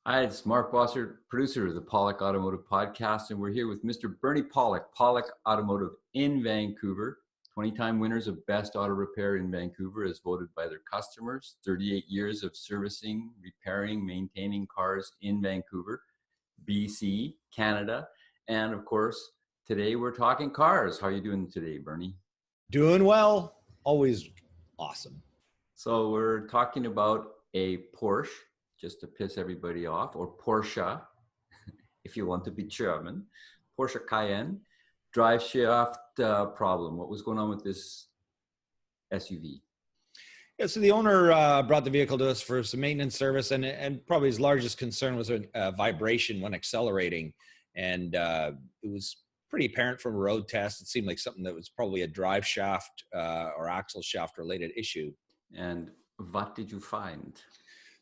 Hi, it's Mark Bosser, producer of the Pawlik Automotive podcast, and we're here with Mr. Bernie Pawlik, Pawlik Automotive in Vancouver. 20-time winners of Best Auto Repair in Vancouver as voted by their customers. 38 years of servicing, repairing, maintaining cars in Vancouver, BC, Canada, and of course, today we're talking cars. How are you doing today, Bernie? Doing well. Always awesome. So we're talking about a Porsche, just to piss everybody off, or Porsche, if you want to be German, Porsche Cayenne, Driveshaft problem. What was going on with this SUV? Yeah, so the owner brought the vehicle to us for some maintenance service, and probably his largest concern was a vibration when accelerating. And it was pretty apparent from a road test. It seemed like something that was probably a drive shaft or axle shaft related issue. And what did you find?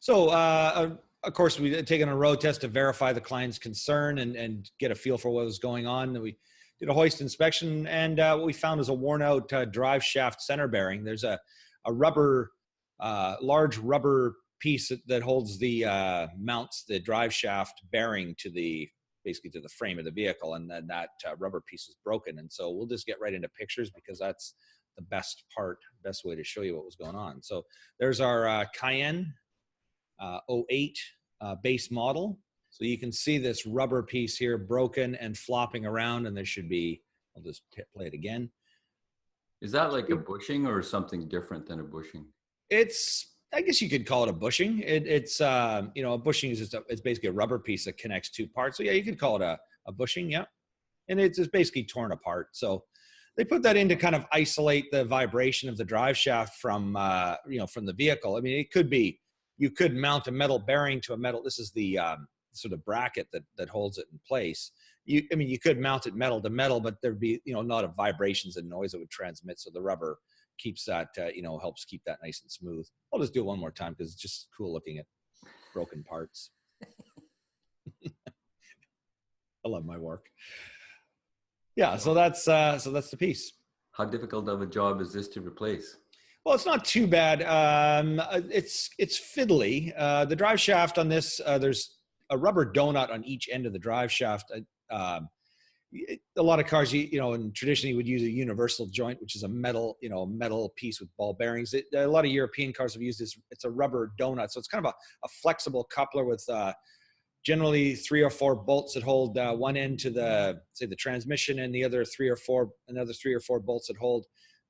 So, of course, we had taken a road test to verify the client's concern and get a feel for what was going on. Then we did a hoist inspection, and what we found was a worn out drive shaft center bearing. There's a rubber, large rubber piece that holds the mounts the drive shaft bearing to basically to the frame of the vehicle, and then that rubber piece is broken. And so we'll just get right into pictures because that's the best way to show you what was going on. So there's our Cayenne 08 base model. So you can see this rubber piece here broken and flopping around, and there should be, I'll just play it again. Is that like a bushing or something different than a bushing? I guess you could call it a bushing. It's a bushing is it's basically a rubber piece that connects two parts. So yeah, you could call it a bushing, yeah. And it's just basically torn apart. So they put that in to kind of isolate the vibration of the drive shaft from the vehicle. I mean, it could be, you could mount a metal bearing to a metal. This is the sort of bracket that holds it in place. You could mount it metal to metal, but there'd be, not of vibrations and noise that would transmit. So the rubber keeps that, helps keep that nice and smooth. I'll just do it one more time because it's just cool looking at broken parts. I love my work. Yeah, so that's the piece. How difficult of a job is this to replace? Well, it's not too bad. It's fiddly. The drive shaft on this, there's a rubber donut on each end of the drive shaft. A lot of cars, and traditionally would use a universal joint, which is a metal piece with ball bearings. A lot of European cars have used this. It's a rubber donut, so it's kind of a flexible coupler with generally 3 or 4 bolts that hold one end to the transmission, and the other 3 or 4 bolts that hold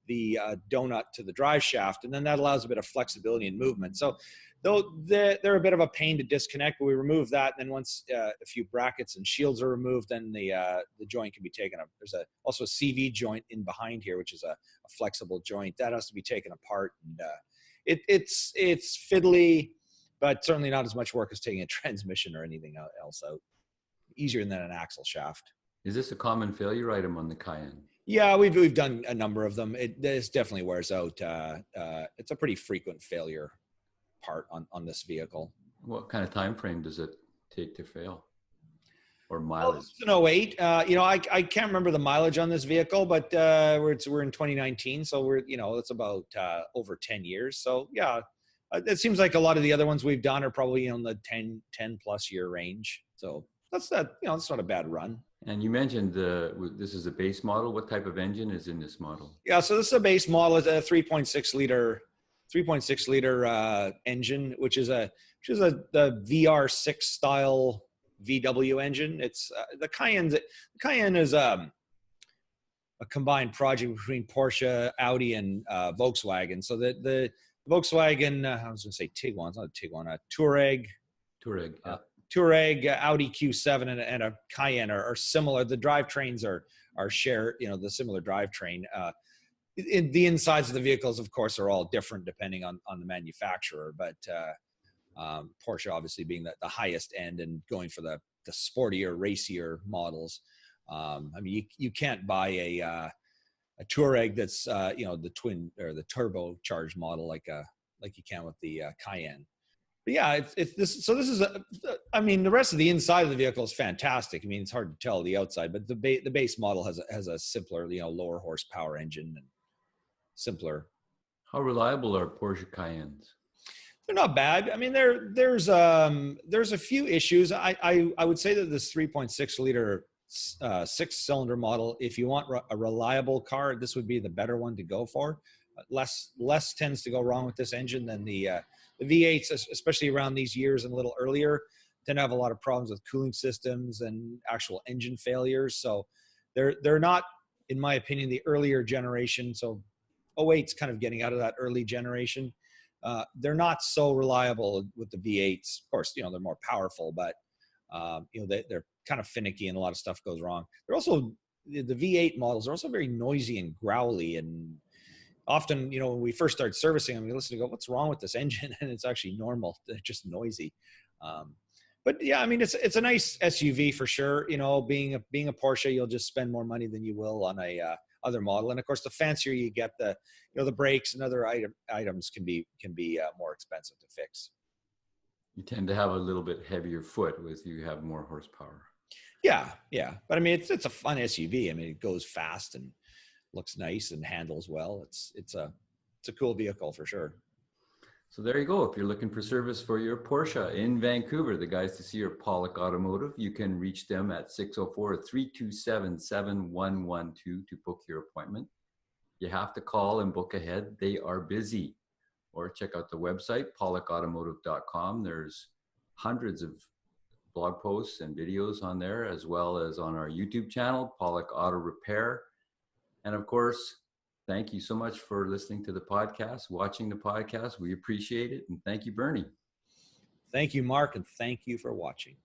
the donut to the drive shaft, and then that allows a bit of flexibility and movement. So though they're a bit of a pain to disconnect, but we remove that, and then once a few brackets and shields are removed, then the joint can be taken up. There's also a CV joint in behind here, which is a flexible joint that has to be taken apart, and it's fiddly, but certainly not as much work as taking a transmission or anything else out. Easier than an axle shaft. Is this a common failure item on the Cayenne? Yeah, we've done a number of them. This definitely wears out. It's a pretty frequent failure part on this vehicle. What kind of time frame does it take to fail, or mileage? Well, it's an 08. I can't remember the mileage on this vehicle, but we're in 2019, so it's about over 10 years. So yeah, it seems like a lot of the other ones we've done are probably in the 10 plus year range. So it's not a bad run. And you mentioned this is a base model. What type of engine is in this model? Yeah, so this is a base model. It's a 3.6 liter engine, which is the VR6 style VW engine. It's the Cayenne is a combined project between Porsche, Audi, and Volkswagen. So the Volkswagen, I was going to say Tiguan, it's not a Tiguan, a Touareg. Touareg, yeah. Touareg, Audi Q7, and a Cayenne are similar. The drivetrains are shared, the similar drivetrain. The insides of the vehicles, of course, are all different depending on the manufacturer. But Porsche, obviously, being the highest end and going for the sportier, racier models. You can't buy a Touareg that's the twin or the turbocharged model like you can with the Cayenne. But yeah, this is the rest of the inside of the vehicle is fantastic. I mean, it's hard to tell the outside, but the base model has a simpler, lower horsepower engine and simpler. How reliable are Porsche Cayennes? They're not bad. I mean, there's a few issues. I would say that this 3.6 liter 6-cylinder model, if you want a reliable car, this would be the better one to go for. Less tends to go wrong with this engine than the V8s, especially around these years and a little earlier, tend to have a lot of problems with cooling systems and actual engine failures. So they're not, in my opinion, the earlier generation. So 08's kind of getting out of that early generation. They're not so reliable with the V8s. Of course, they're more powerful, but they're kind of finicky and a lot of stuff goes wrong. They're also, the V8 models are also very noisy and growly, and often, when we first start servicing them, we listen to go, what's wrong with this engine? And it's actually normal. They're just noisy. But yeah, I mean, it's a nice SUV for sure. Being a Porsche, you'll just spend more money than you will on a other model. And of course, the fancier you get, the brakes and other items can be more expensive to fix. You tend to have a little bit heavier foot with you have more horsepower. Yeah. But I mean, it's a fun SUV. I mean, it goes fast and looks nice and handles well. It's a cool vehicle for sure. So there you go. If you're looking for service for your Porsche in Vancouver, the guys to see are Pawlik Automotive. You can reach them at 604-327-7112 to book your appointment. You have to call and book ahead. They are busy. Or check out the website, pawlikautomotive.com. There's hundreds of blog posts and videos on there, as well as on our YouTube channel, Pawlik Auto Repair. And of course, thank you so much for listening to the podcast, watching the podcast. We appreciate it. And thank you, Bernie. Thank you, Mark, and thank you for watching.